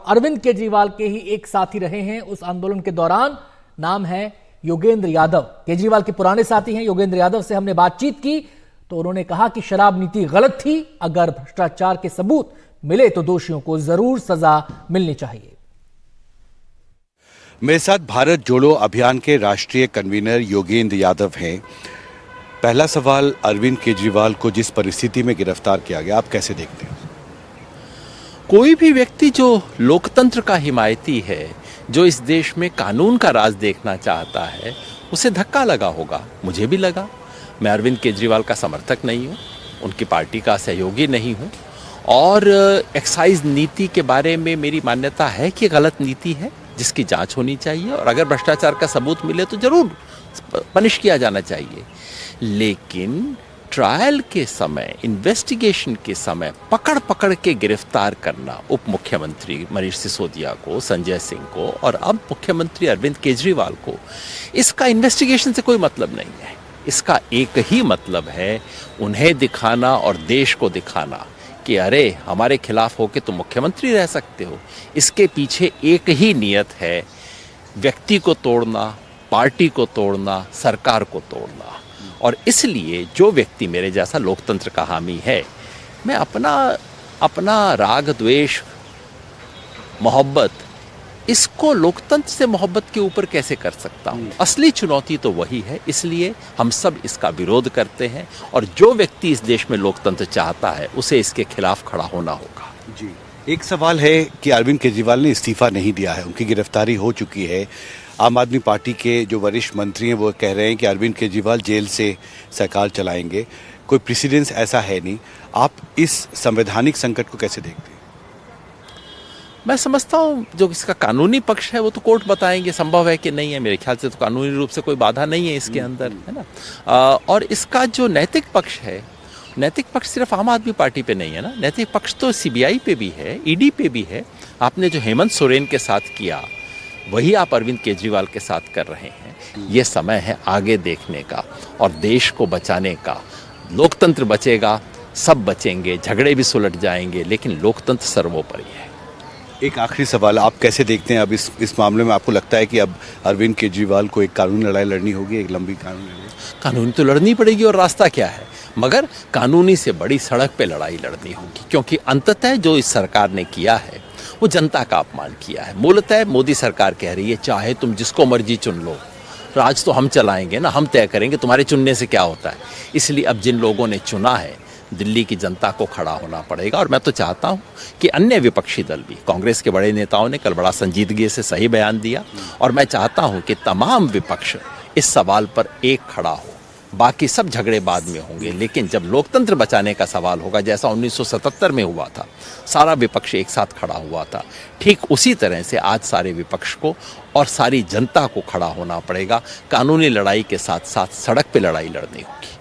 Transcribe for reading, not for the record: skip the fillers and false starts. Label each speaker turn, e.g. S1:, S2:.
S1: अरविंद केजरीवाल के ही एक साथी रहे हैं उस आंदोलन के दौरान। नाम है योगेंद्र यादव। केजरीवाल के पुराने साथी हैं। योगेंद्र यादव से हमने बातचीत की तो उन्होंने कहा कि शराब नीति गलत थी। अगर भ्रष्टाचार के सबूत मिले तो दोषियों को जरूर सजा मिलनी चाहिए।
S2: मेरे साथ भारत जोड़ो अभियान के राष्ट्रीय कन्वीनर योगेंद्र यादव हैं। पहला सवाल, अरविंद केजरीवाल को जिस परिस्थिति में गिरफ्तार किया गया, आप कैसे देखते हैं?
S3: कोई भी व्यक्ति जो लोकतंत्र का हिमायती है, जो इस देश में कानून का राज देखना चाहता है, उसे धक्का लगा होगा। मुझे भी लगा। मैं अरविंद केजरीवाल का समर्थक नहीं हूँ, उनकी पार्टी का सहयोगी नहीं हूँ, और एक्साइज नीति के बारे में मेरी मान्यता है कि गलत नीति है जिसकी जांच होनी चाहिए, और अगर भ्रष्टाचार का सबूत मिले तो जरूर पनिश किया जाना चाहिए। लेकिन ट्रायल के समय, इन्वेस्टिगेशन के समय पकड़ पकड़ के गिरफ्तार करना उप मुख्यमंत्री मनीष सिसोदिया को, संजय सिंह को और अब मुख्यमंत्री अरविंद केजरीवाल को, इसका इन्वेस्टिगेशन से कोई मतलब नहीं है। इसका एक ही मतलब है उन्हें दिखाना और देश को दिखाना कि अरे हमारे खिलाफ होके तुम मुख्यमंत्री रह सकते हो। इसके पीछे एक ही नियत है, व्यक्ति को तोड़ना, पार्टी को तोड़ना, सरकार को तोड़ना। और इसलिए जो व्यक्ति मेरे जैसा लोकतंत्र का हामी है, मैं अपना राग, द्वेष, मोहब्बत, इसको लोकतंत्र से मोहब्बत के ऊपर कैसे कर सकता हूँ? असली चुनौती तो वही है। इसलिए हम सब इसका विरोध करते हैं, और जो व्यक्ति इस देश में लोकतंत्र चाहता है उसे इसके खिलाफ खड़ा होना होगा।
S2: जी, एक सवाल है कि अरविंद केजरीवाल ने इस्तीफा नहीं दिया है, उनकी गिरफ्तारी हो चुकी है। आम आदमी पार्टी के जो वरिष्ठ मंत्री हैं वो कह रहे हैं कि अरविंद केजरीवाल जेल से सरकार चलाएंगे। कोई प्रेसिडेंस ऐसा है नहीं। आप इस संवैधानिक संकट को कैसे देखते हैं?
S3: मैं समझता हूँ जो इसका कानूनी पक्ष है वो तो कोर्ट बताएंगे, संभव है कि नहीं है। मेरे ख्याल से तो कानूनी रूप से कोई बाधा नहीं है इसके अंदर, है ना। और इसका जो नैतिक पक्ष है, नैतिक पक्ष सिर्फ आम आदमी पार्टी पे नहीं है ना, नैतिक पक्ष तो सीबीआई पे भी है, ईडी पे भी है। आपने जो हेमंत सोरेन के साथ किया वही आप अरविंद केजरीवाल के साथ कर रहे हैं। ये समय है आगे देखने का और देश को बचाने का। लोकतंत्र बचेगा, सब बचेंगे, झगड़े भी सुलट जाएंगे, लेकिन लोकतंत्र सर्वोपरि है।
S2: एक आखिरी सवाल, आप कैसे देखते हैं अब इस मामले में? आपको लगता है कि अब अरविंद केजरीवाल को एक कानूनी लड़ाई लड़नी होगी, एक लंबी कानूनी लड़ाई?
S3: कानूनी तो लड़नी पड़ेगी, और रास्ता क्या है? मगर कानूनी से बड़ी सड़क पे लड़ाई लड़नी होगी, क्योंकि अंततः जो इस सरकार ने किया है वो जनता का अपमान किया है। मूलतः मोदी सरकार कह रही है चाहे तुम जिसको मर्जी चुन लो, राज तो हम चलाएंगे ना, हम तय करेंगे, तुम्हारे चुनने से क्या होता है। इसलिए अब जिन लोगों ने चुना है, दिल्ली की जनता को खड़ा होना पड़ेगा। और मैं तो चाहता हूं कि अन्य विपक्षी दल भी, कांग्रेस के बड़े नेताओं ने कल बड़ा संजीदगी से सही बयान दिया, और मैं चाहता हूं कि तमाम विपक्ष इस सवाल पर एक खड़ा हो। बाकी सब झगड़े बाद में होंगे, लेकिन जब लोकतंत्र बचाने का सवाल होगा, जैसा 1977 में हुआ था, सारा विपक्ष एक साथ खड़ा हुआ था, ठीक उसी तरह से आज सारे विपक्ष को और सारी जनता को खड़ा होना पड़ेगा। कानूनी लड़ाई के साथ साथ सड़क पे लड़ाई लड़नी होगी।